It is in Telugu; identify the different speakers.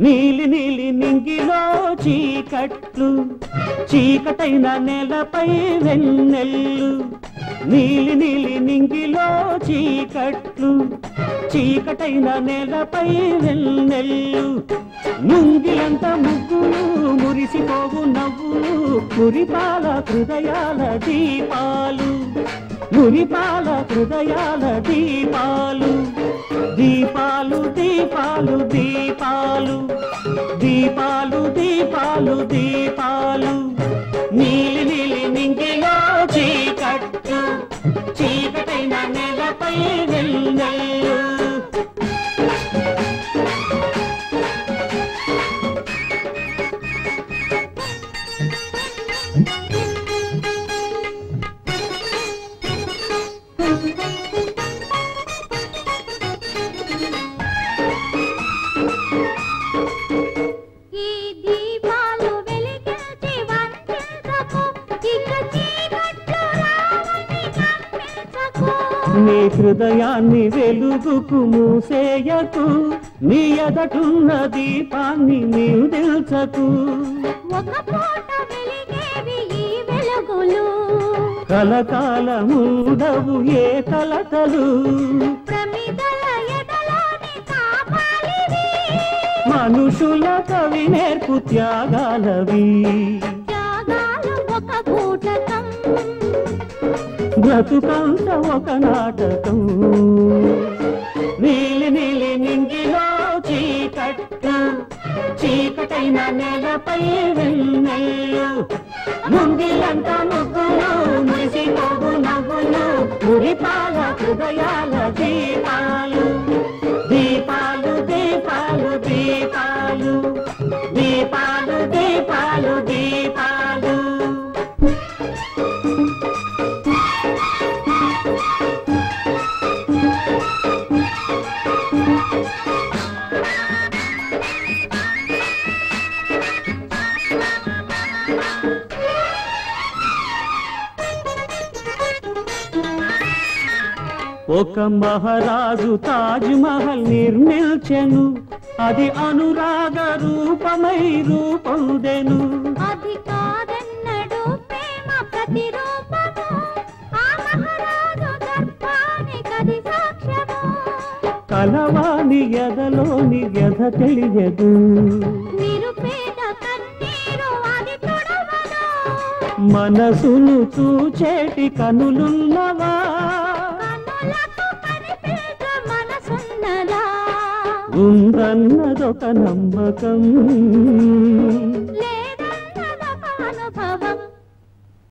Speaker 1: నీలి నీలి నింగిలో చీకట్లు చీకటైన నేలపై వెన్నెల్లు నీలి నీలి నింగిలో చీకట్లు చీకటైన నేలపై వెన్నెల్లు నుంగిలంత ముగ్గులు మురిసిపోవు నవ్వులు మురిపాల హృదయాల దీపాలు మురిపాల హృదయాల దీపాలు దీపాలు దీపాలు దీపాలు దీపాలు దీపాలు దీపాలు నీలి నీలి నింగిలో చీకట్లు చీకటైన నేలపై వెన్నెల్లు నీ హృదయాన్ని వెలుగుకు మూసేయకు నీ ఎదటున్న దీపాన్ని నీవు తెలుసకు
Speaker 2: ఒక పూట వెలిగేవి ఈ వెలుగులు
Speaker 1: కలకాలముండవు ఏ కలతలు
Speaker 2: ప్రమిదల ఎదలోని తాపాలివి
Speaker 1: మనుషుల కవి నేర్పు త్యాగాలవి
Speaker 2: త్యాగాలు ఒక బూటకం
Speaker 1: బ్రతుకంత ఒక నాటకం నీలి నీలి నింగిలో చీకట్లు చీకటైన నేలపై వెన్నెల్లు ముంగిలంత ముగ్గులు మురిసిపోవు నవ్వులు మురిపాల హృదయాల దీపాలు దీపాలు దీపాలు దీపాలు దీపాలు దీపాలు దీపాలు ఒక మహారాజు తాజ్ మహల్ నిర్మించెను అది అనురాగ రూపమై రూపొందెను
Speaker 2: అది కాదన్నడు ప్రేమ ప్రతిరూపము ఆ మహారాజు దర్పానికది సాక్ష్యము
Speaker 1: కలవాని ఎదలోని వ్యధ తెలియదు
Speaker 2: నిరుపేద కన్నీరు అది తొడవదు
Speaker 1: మనసును చూచేటి కనులున్నవా
Speaker 2: మనసున్నదా
Speaker 1: ఉందన్నదొక నమ్మకం